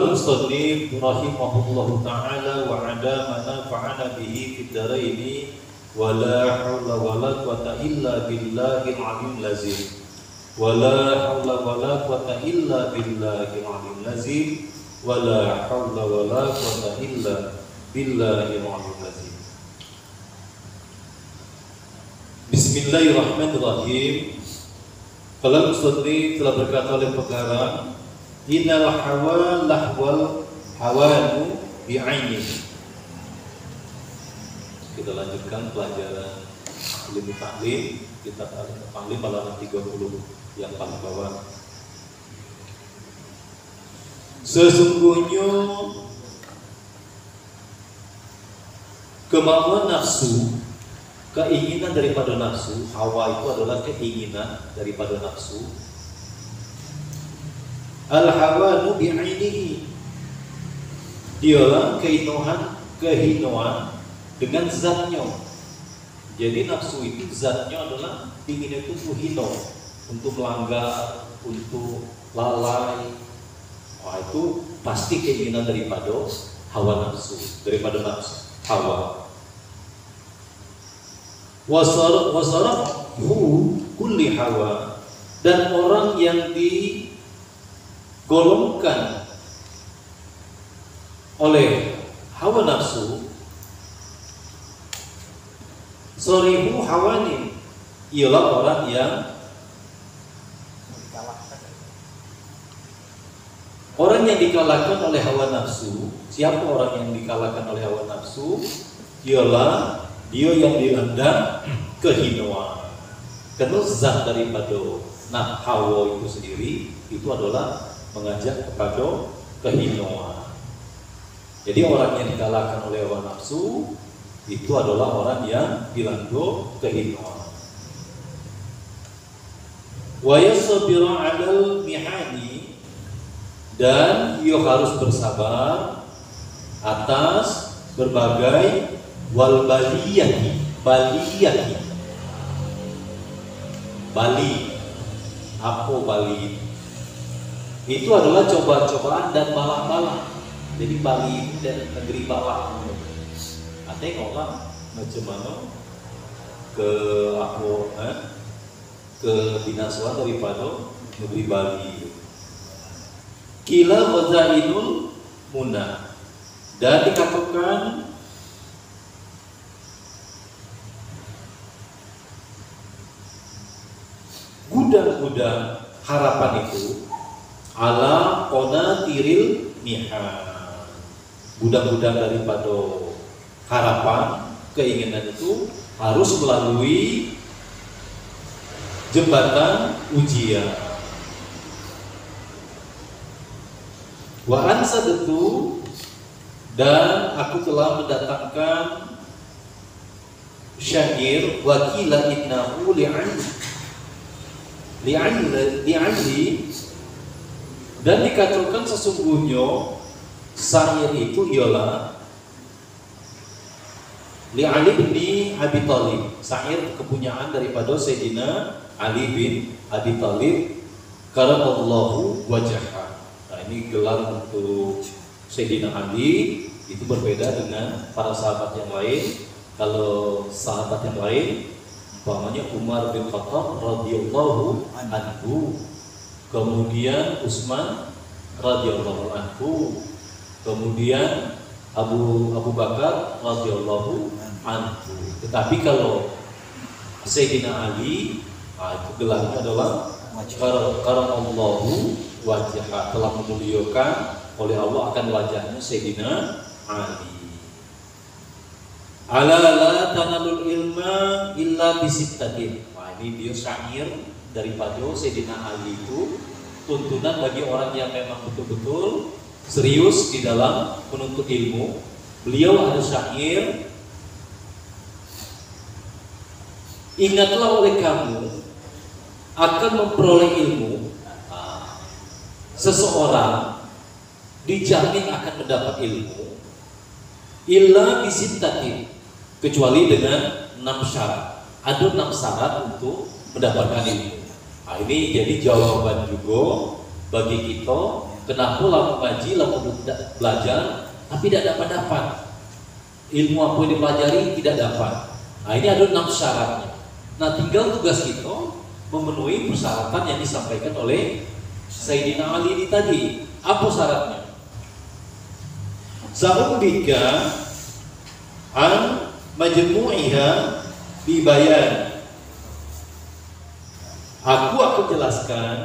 Al-Musannif rahimahullahu ta'ala wa ada manafa'ana bihi fid dharaini wa la haula wa la quwata illa billahil aliyyil azim wa la haula wa la quwata illa billahil aliyyil azim wa la haula wa la quwata illa billahil aliyyil azim. Bismillahirrahmanirrahim. Kalau Musannif telah berkata oleh pengarang, innal hawa lahwal hawanu bi'aini. Kita lanjutkan pelajaran ilmu taklim, kitab taklim halaman 30 yang paling bawah. Sesungguhnya kemauan nafsu, keinginan daripada nafsu, hawa itu adalah keinginan daripada nafsu. Al-hawanu bi'ainihi, dialah kehinauan dengan zatnya. Jadi nafsu itu zatnya adalah ingin itu hino, untuk melanggar, untuk lalai. Wah, itu pasti keinginan daripada hawa nafsu, daripada nafsu hawa. Wasarahu kulli hawa, dan orang yang digolongkan oleh hawa nafsu, sorihu hawani, ialah orang yang dikalahkan oleh hawa nafsu. Siapa orang yang dikalahkan oleh hawa nafsu? Ialah dia yang dihendang kehinauan. Karena zat daripada hawa itu sendiri itu adalah mengajak kepada kehinauan. Jadi orang yang dikalahkan oleh hawa nafsu itu adalah orang yang dilanda kehinauan. Wa yasbiru 'alal mihani, dan ia harus bersabar atas berbagai wal baliyati. Bali, apa bali? Itu adalah coba-cobaan dan balak-balak. Jadi Bali ini dan negeri balak. Tengoklah macam mana kebinasaan daripada negeri Bali. Kila wazainul munah, dan dikatakan gudang-gudang harapan itu ala qonatiril mihan, gudang-gudang daripada harapan, keinginan itu harus melalui jembatan ujian. Wa ansadatu, dan aku telah mendatangkan syair wakila innahu li'anli, dan dikatakan sesungguhnya syair itu ialah li'ali bin Abi Thalib, syair kepunyaan daripada Sayyidina Ali bin Abi Thalib karamallahu wajhah. Nah, ini gelar untuk Sayyidina Ali itu berbeda dengan para sahabat yang lain. Kalau sahabat yang lain, umpamanya Umar bin Khattab radhiyallahu anhu, kemudian Utsman radhiyallahu anhu, kemudian Abu Bakar radhiyallahu anhu. Tetapi kalau Sayyidina Ali, itu gelarnya adalah karamallahu wajhah, telah memuliakan oleh Allah akan wajahnya Sayyidina Ali. Ala la tanalul ilma illa bisittatin. Nah, ini dia syair daripada Sayyidina Ali itu tuntunan bagi orang yang memang betul-betul serius di dalam menuntut ilmu. Beliau ada syair, ingatlah oleh kamu akan memperoleh ilmu, seseorang dijamin akan mendapat ilmu illa bisittatin, kecuali dengan 6 syarat. Ada 6 syarat untuk mendapatkan ilmu. Nah, ini jadi jawaban juga bagi kita Kenapa lama ngaji, lama belajar, tapi tidak dapat ilmu apa yang dipelajari tidak dapat. Nah ini ada 6 syaratnya. Nah tinggal tugas kita memenuhi persyaratan yang disampaikan oleh Sayyidina Ali ini tadi. Apa syaratnya? Sa'ubika an majmu'iha bi bayan. Aku akan jelaskan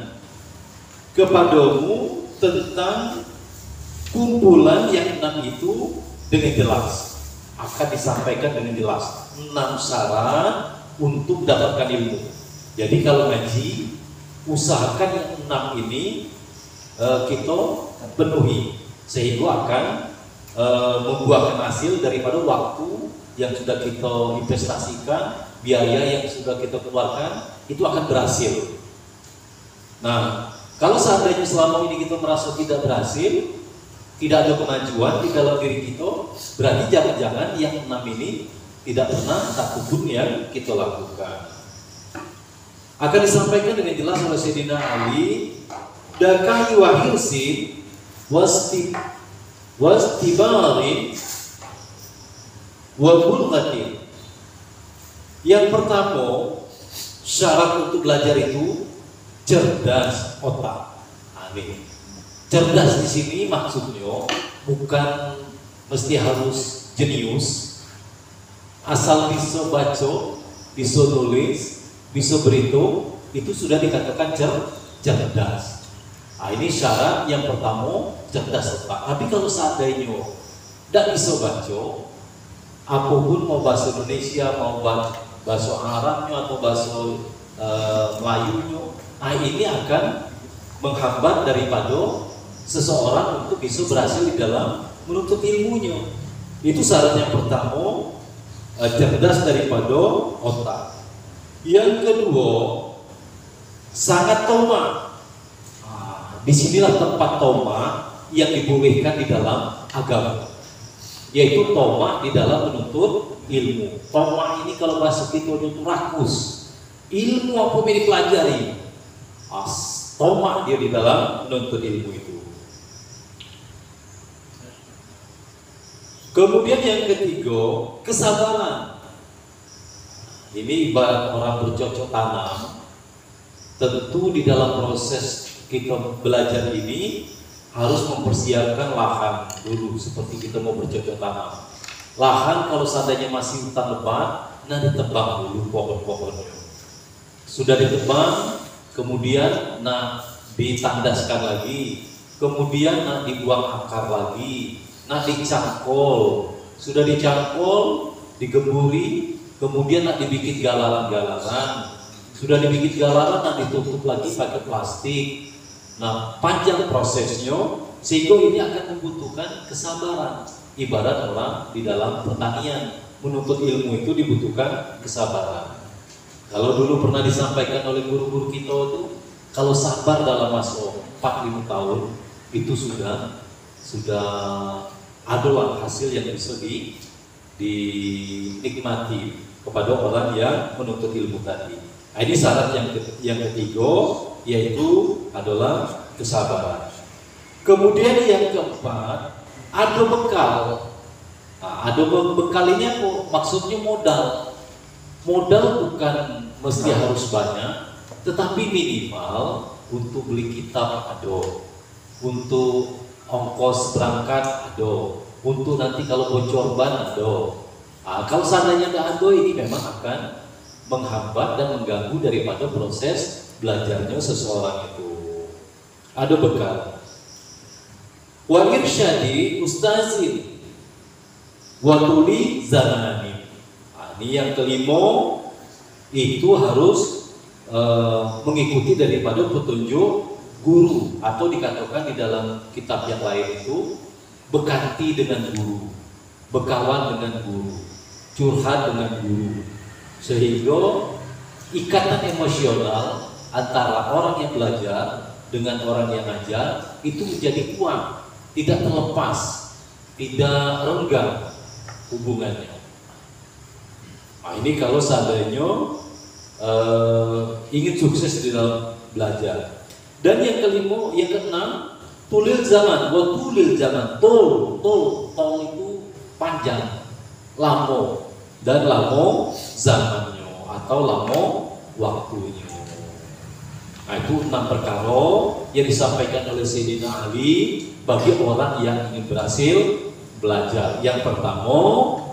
kepadamu tentang kumpulan yang 6 itu dengan jelas. Akan disampaikan dengan jelas 6 syarat untuk dapatkan ilmu. Jadi kalau ngaji, usahakan yang 6 ini kita penuhi, sehingga akan membuahkan hasil daripada waktu yang sudah kita investasikan, biaya yang sudah kita keluarkan, itu akan berhasil. Nah, kalau seandainya selama ini kita merasa tidak berhasil, tidak ada kemajuan di dalam diri kita, berarti jangan-jangan yang 6 ini tidak pernah satupun yang kita lakukan. Akan disampaikan dengan jelas oleh Sayyidina Ali, dakai wa hirsin wastibarin wa bulghatin. Yang pertama, syarat untuk belajar itu cerdas otak. Amin. Cerdas di sini maksudnya bukan mesti harus jenius, asal bisa baca, bisa nulis, bisa berhitung, itu sudah dikatakan cerdas. Nah, ini syarat yang pertama, cerdas otak. Tapi kalau seandainya tidak bisa baca, apapun mau bahasa Indonesia, mau bahasa Arabnya atau bahasa Melayunya, nah ini akan menghambat daripada seseorang untuk bisa berhasil di dalam menuntut ilmunya. Itu syarat yang pertama, cerdas daripada otak. Yang kedua, sangat tamak. Disinilah tempat tamak yang dibolehkan di dalam agama, yaitu tamak di dalam menuntut ilmu. Tamak ini kalau bahasa kita itu rakus. Ilmu apa yang dipelajari, tamak dia di dalam menuntut ilmu itu. Kemudian yang ketiga, kesabaran. Ini ibarat orang bercocok tanam. Tentu di dalam proses kita belajar ini harus mempersiapkan lahan dulu, seperti kita mau bercocok tanam. Lahan kalau seandainya masih hutan lebat, nah ditebang dulu pohon-pohonnya. Sudah ditebang, kemudian nah ditandaskan lagi, kemudian nah dibuang akar lagi. Nah dicangkol, sudah dicangkol, digemburi, kemudian nak dibikin galaran-galaran, sudah dibikin galaran, nak ditutup lagi pakai plastik. Nah panjang prosesnya, sehingga ini akan membutuhkan kesabaran. Ibarat orang di dalam pertanian, menuntut ilmu itu dibutuhkan kesabaran. Kalau dulu pernah disampaikan oleh guru-guru kita itu, kalau sabar dalam masa 4-5 tahun, itu sudah adalah hasil yang bisa dinikmati kepada orang yang menuntut ilmu tadi. Nah, ini syarat yang ketiga, yaitu adalah kesabaran. Kemudian yang keempat, ada bekal. Nah, ada bekal ini apa? Maksudnya modal. Modal bukan mesti harus banyak, tetapi minimal untuk beli kitab ada, untuk ongkos berangkat ada, untuk nanti kalau bocor ban ada. Nah, kalau seandainya tidak ada, ini memang akan menghambat dan mengganggu daripada proses belajarnya seseorang itu. Ada bekal. Wa irsyadi ustazin wa tuli zamani. Nah, ini yang kelima, itu harus mengikuti daripada petunjuk guru, atau dikatakan di dalam kitab yang lain itu bekati dengan guru, bekawan dengan guru, curhat dengan guru, sehingga ikatan emosional antara orang yang belajar dengan orang yang ngajar itu menjadi kuat, tidak terlepas, tidak renggang hubungannya. Nah, ini kalau seandainya ingin sukses di dalam belajar. Dan yang kelima, yang keenam, tulil zaman, wa tulil zaman, tol itu panjang, lamo, dan lamo zamannya atau lamo waktunya. Nah, itu 6 perkara yang disampaikan oleh Sayyidina Ali bagi orang yang ingin berhasil belajar. Yang pertama,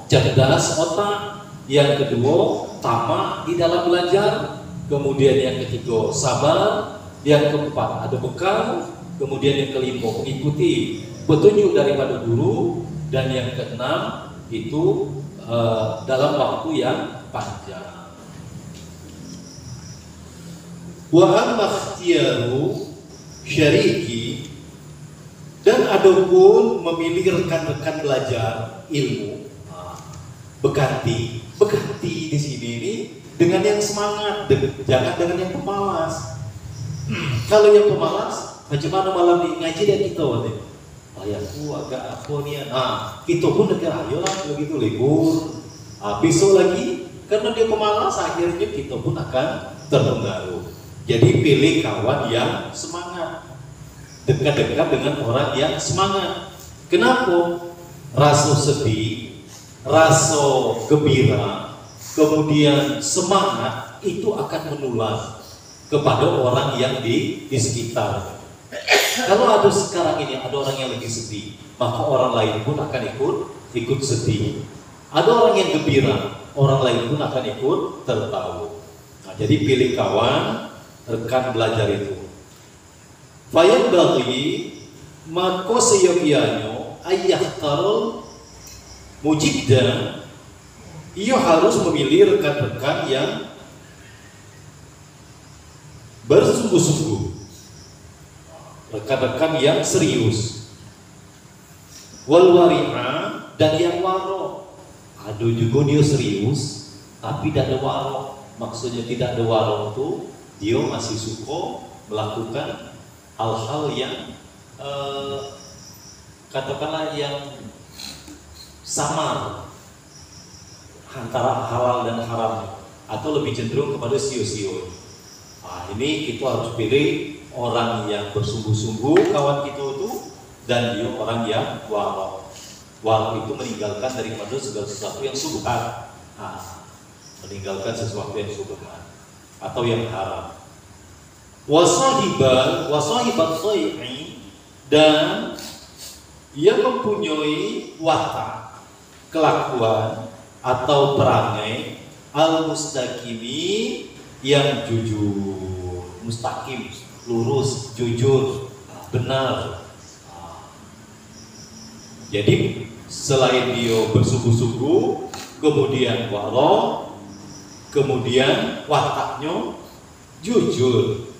cerdas otak. Yang kedua, tamak di dalam belajar. Kemudian yang ketiga, sabar. Yang keempat, ada bekal. Kemudian yang kelima, mengikuti petunjuk daripada guru. Dan yang keenam, itu dalam waktu yang panjang. Wa amma ikhtiyaru syariki, dan adapun memilih rekan-rekan belajar ilmu, berganti di sini ini dengan yang semangat, jangan dengan yang pemalas. Kalau yang pemalas, macam mana malam ini ngaji dan kita nih, ayahku agak apa nih, kita pun negara ayolah begitu libur, besok lagi, karena dia pemalas akhirnya kita pun akan terpengaruh. Jadi pilih kawan yang semangat, dekat-dekat dengan orang yang semangat. Kenapa? Rasa sedih, rasa gembira, kemudian semangat itu akan menular kepada orang yang di sekitar. Kalau ada sekarang ini ada orang yang lagi sedih, maka orang lain pun akan ikut sedih. Ada orang yang gembira, orang lain pun akan ikut tertawa. Nah, jadi pilih kawan, rekan belajar itu. Fayat bagi maka seyogianya ayah tarul mujidda, ia harus memilih rekan-rekan yang bersungguh-sungguh, rekan-rekan yang serius. Wal wari'a, dan yang waro. Ada juga dia serius tapi tidak ada waro. Maksudnya tidak ada waro itu dia masih suka melakukan hal-hal yang katakanlah yang samar antara halal dan haram, atau lebih cenderung kepada sio-sio. Nah, ini kita harus pilih orang yang bersungguh-sungguh kawan kita itu, dan dia orang yang waro. Waro itu meninggalkan daripada segala sesuatu yang subhat, meninggalkan sesuatu yang subhat atau yang haram. Wasahibat soi'i, dan ia mempunyai watak, kelakuan atau perangai al-mustaqimi, yang jujur, mustaqim, lurus, jujur, benar. Jadi selain dia bersungguh-sungguh, kemudian waro, kemudian wataknya jujur.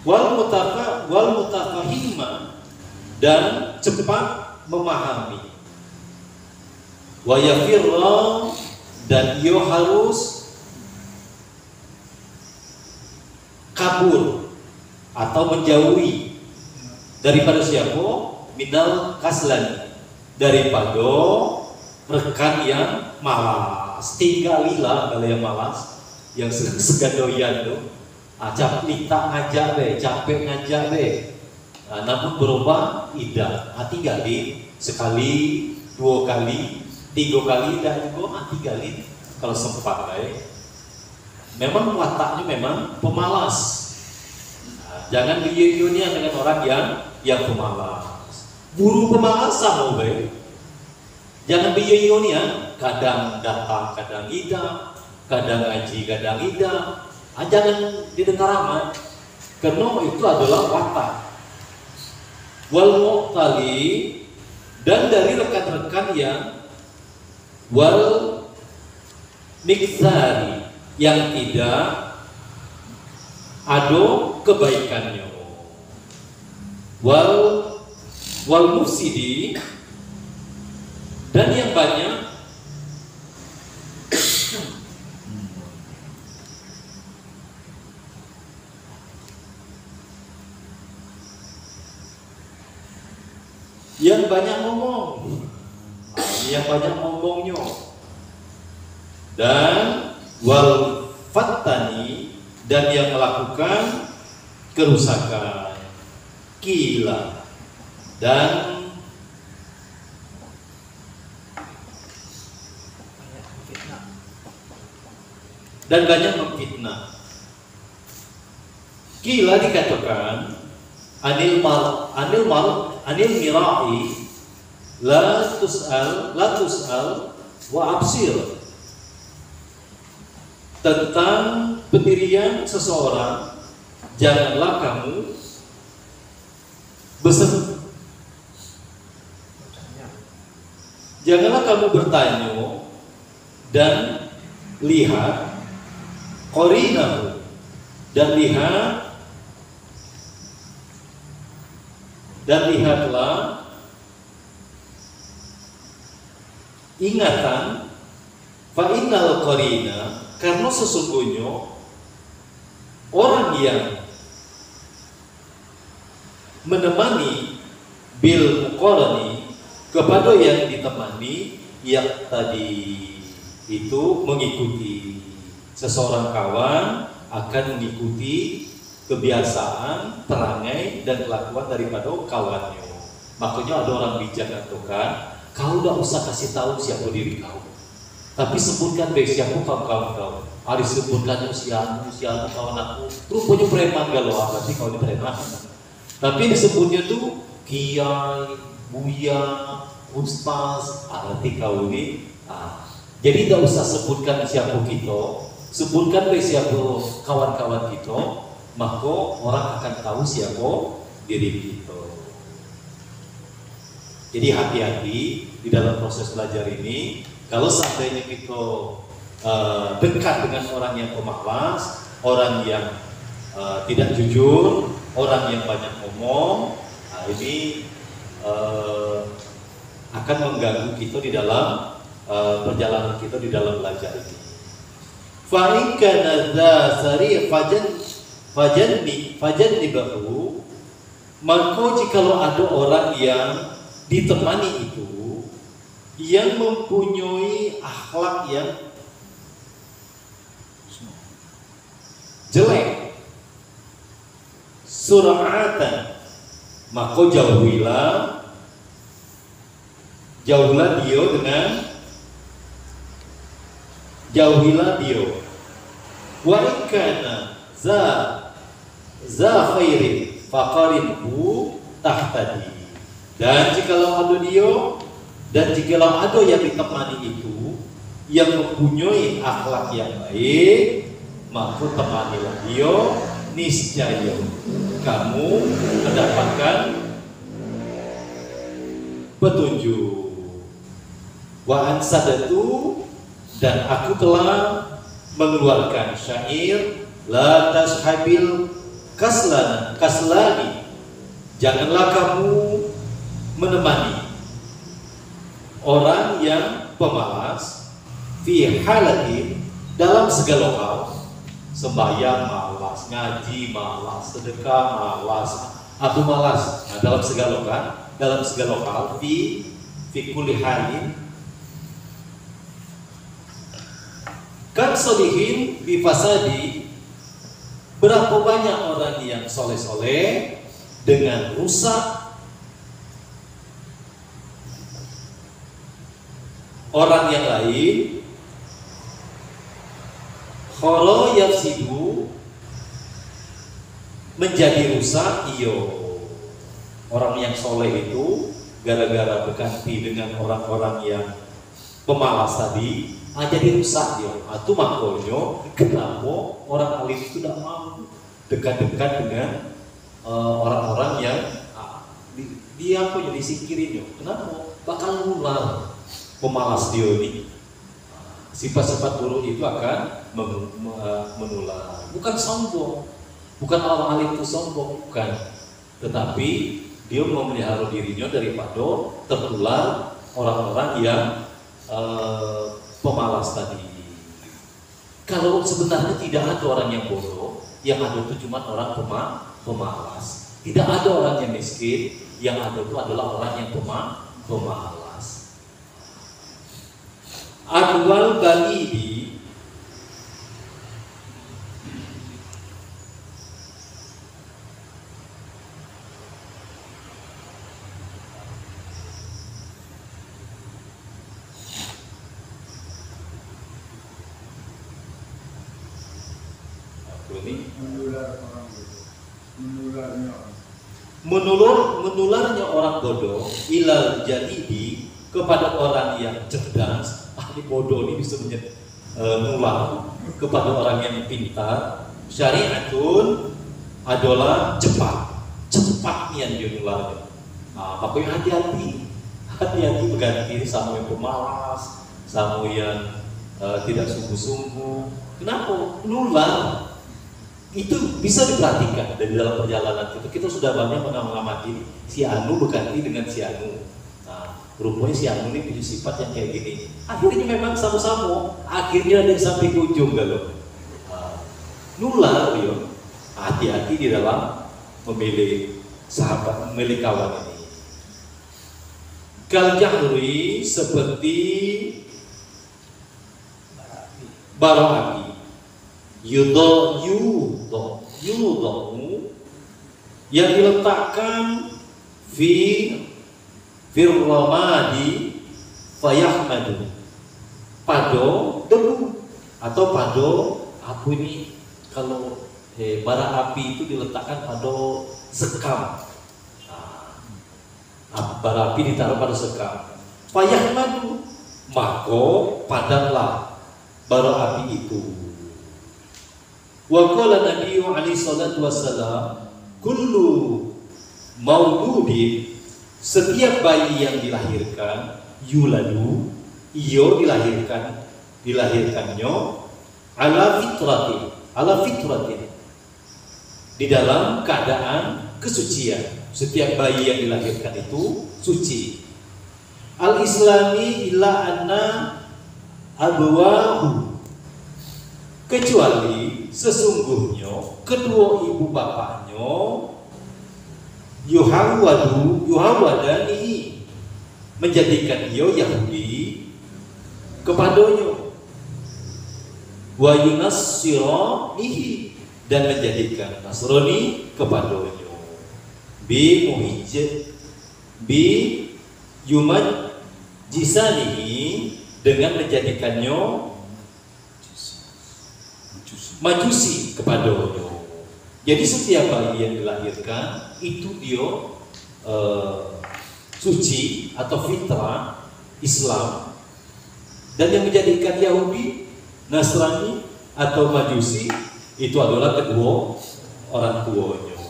Wal mutafahima, dan cepat memahami. Wa yafirra, dan ia harus kabur atau menjauhi daripada siapa? Minal kaslan, daripada rekan yang malas. Tinggalilah kalau yang malas, yang segadoyan tuh. Capek ngajak be, capek ngajak be. Namun berubah tidak. Tinggalin sekali, 2 kali, 3 kali, dan juga 3 kali kalau sempat memang wataknya memang pemalas. Jangan diunian dengan orang yang pemalas. Buru pemalas sama be. Jangan diunian, kadang datang, kadang tidak, kadang ngaji, kadang tidak. Jangan didengar amat, karena itu adalah watak. Wal mu'tali, dan dari rekan-rekan yang wal mikzari, yang tidak ada kebaikannya. Wal mufsidi, dan yang banyak ngomong, yang banyak ngomongnya. Dan wal fattani, dan yang melakukan kerusakan. Kila, dan banyak memfitnah. Kila dikatakan anil mirai la tus'al wa absir, tentang pendirian seseorang janganlah kamu janganlah kamu bertanya dan lihat qarinahu, dan lihatlah ingatan, fa innal qarina, karena sesungguhnya orang yang menemani bil muqarani, kepada yang ditemani, yang tadi itu mengikuti. Seseorang kawan akan mengikuti kebiasaan, perangai, dan kelakuan daripada kawannya. Makanya ada orang bijak katakan, kau tidak usah kasih tahu siapa diri kau, tapi sebutkan deh siapa kawan kau. Hari sebutkan usiamu kawan aku, rupanya preman galau, berarti kau ini preman. Tapi disebutnya tuh kiai, buya, ustaz, arti kau ini. Jadi tidak usah sebutkan siapa kita, sebutkan deh siapa kawan-kawan kita, maka orang akan tahu siapa diri kita. Jadi hati-hati di dalam proses belajar ini. Kalau seandainya kita dekat dengan orang yang pemalas, orang yang tidak jujur, orang yang banyak ngomong, ini akan mengganggu kita di dalam perjalanan kita di dalam belajar ini. Fa in kana dza sari fajanni bahu, maka jikalau ada orang yang ditemani itu yang mempunyai akhlak yang jelek, sur'atan, maka jauhilah dia. Wa in kana za khairin faqarinhu tahtadi, dan jikalau ada yang ditemani itu yang mempunyai akhlak yang baik, maka temanilah dia, niscaya kamu mendapatkan petunjuk. Wa ansadatu, dan aku telah mengeluarkan syair, la tashabil kaslani, janganlah kamu menemani orang yang pemalas, fi halatin, dalam segala hal, sembahyang malas, ngaji malas, sedekah malas, aku malas. Nah, dalam segala hal, fi kulli halin, kan solihin bi fasadi, berapa banyak orang yang soleh-soleh dengan rusak orang yang lain. Kholo yafsidu, menjadi rusak. Orang yang soleh itu gara-gara berganti dengan orang-orang yang pemalas tadi, jadi rusak dia. Itu makanya kenapa orang alim itu tidak mau dekat-dekat dengan orang-orang yang dia punya disingkirin. Kenapa? Bakal nular pemalas dia ini. Sifat-sifat buruk itu akan menular. Bukan sombong, bukan orang alim itu sombong, bukan. Tetapi dia memelihara dirinya daripada tertular orang-orang yang pemalas tadi. Kalau sebenarnya tidak ada orang yang bodoh, yang ada itu cuma orang pemalas. Tidak ada orang yang miskin, yang ada itu adalah orang yang pemalas. Adwal balidi, ini? Menular orang bodoh. Menularnya orang. Menularnya orang bodoh ilal jalidi kepada orang yang cerdas. Ahli bodoh ini bisa menular kepada orang yang pintar. Syariatun adalah cepat nih yang dinularnya. Nah, makanya hati-hati berganti sama yang pemalas, sama yang tidak sungguh-sungguh. Kenapa? Nular. Itu bisa diperhatikan dari dalam perjalanan kita sudah banyak mengamati si Anu berganti dengan si Anu. Nah, rupanya si Anu ini punya sifat yang kayak gini. Akhirnya memang sama-sama. Akhirnya ada sampai ke ujung kalau nular dia. Hati-hati di dalam memilih sahabat, memilih kawan ini. Kal jahri seperti bara api. Yudhu yang diletakkan firramadi fayahmadu pada debu atau pada apa ini kalau bara api itu diletakkan pada sekam. Bara api ditaruh pada sekam. Fayahmadu maka padamlah bara api itu. Wa qala Nabi alaihi salatu wassalam, kullu mauludin, setiap bayi yang dilahirkan, yuladu, iyo dilahirkannya ala fitrati, di dalam keadaan kesucian. Setiap bayi yang dilahirkan itu suci. Al-islami illa anna abwahu, kecuali sesungguhnya kedua ibu bapaknya yuhawadanihi, menjadikan ia Yahudi kepadanya, wa yunassiranihi, dan menjadikan Nasrani kepadanya, bi yumajisanihi, dengan menjadikannya majusi kepadanya. Jadi setiap bayi yang dilahirkan itu dia suci atau fitrah Islam, dan yang menjadikan Yahudi, Nasrani atau Majusi itu adalah kedua orang tuanya.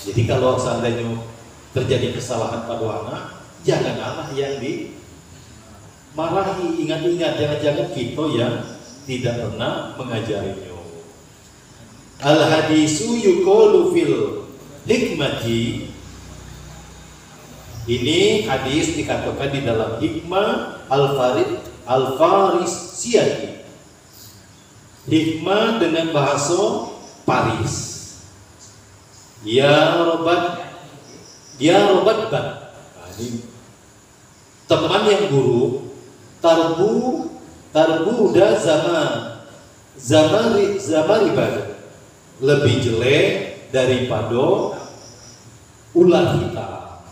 Jadi kalau seandainya terjadi kesalahan pada anak, jangan anak yang dimarahi. Ingat-ingat, jangan-jangan kita yang tidak pernah mengajarinya. Al-hadisu yuqalu fil hikmati, ini hadis dikatakan di dalam hikmah al-farisiyati, hikmah dengan bahasa Paris. Ya robat bat, teman yang buruk, tarbu da zaman riba, lebih jelek daripada ular hitam.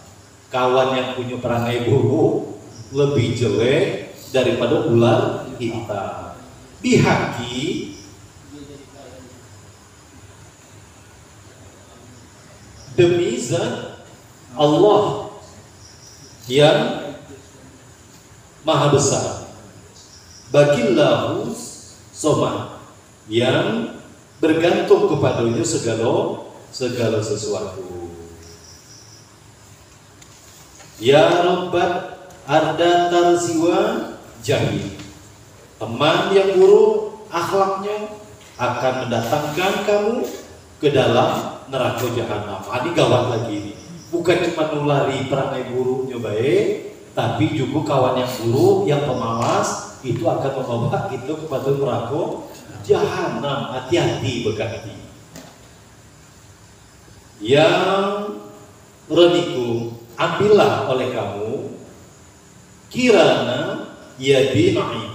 Kawan yang punya perangai buruk lebih jelek daripada ular hitam. Bihaki, demi zat Allah yang maha besar, bagillahu somad, yang bergantung kepadanya segala sesuatu. Ya Rabbat arda tarziwa jahil, teman yang buruk akhlaknya akan mendatangkan kamu ke dalam neraka jahanam. Ini gawat lagi ini. Bukan cuma nulari perangai buruknya baik, tapi juga kawan yang buruk, yang pemalas, itu akan membawa kita kepada neraka jahanam. Hati-hati berganti. Yang reniku, ambillah oleh kamu kirana yadina'i,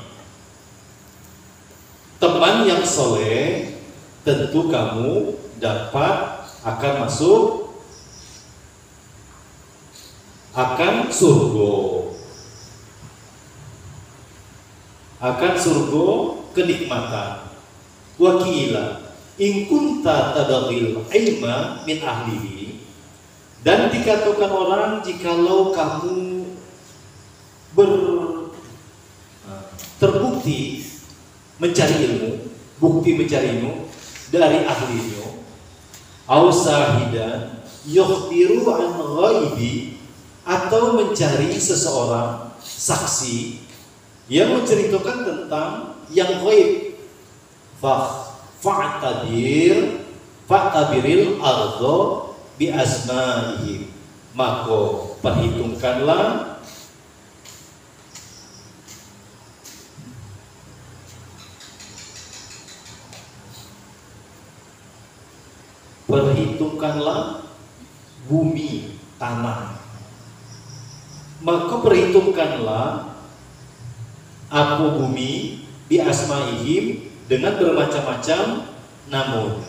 teman yang soleh, tentu kamu dapat akan masuk akan surga kenikmatan. Wakila in kunta tadghil ilma min ahlihi, dan dikatakan orang jikalau kamu terbukti mencari ilmu, bukti mencari ilmu dari ahlinya, au sahidan yukhbiru an ghaibi, atau mencari seseorang saksi yang menceritakan tentang yang ghaib, fa'tabiril ardo bi asma'ihim, maka perhitungkanlah bumi, tanah, maka perhitungkanlah apa bumi bi asma'ihim dengan bermacam-macam namanya.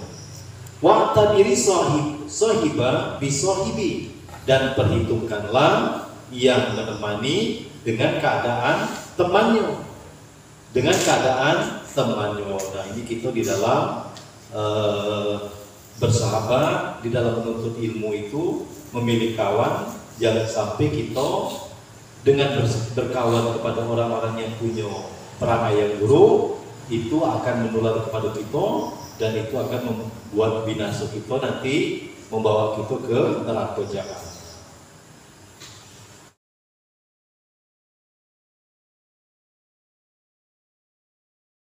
Wa tabiri sahiba bi sahibi, dan perhitungkanlah yang menemani dengan keadaan temannya, Nah, ini kita di dalam bersahabat, di dalam menuntut ilmu itu memilih kawan. Jangan sampai kita dengan berkawan kepada orang-orang yang punya perangai yang buruk, itu akan menular kepada kita, dan itu akan membuat binasa kita, nanti membawa kita ke neraka jahanam.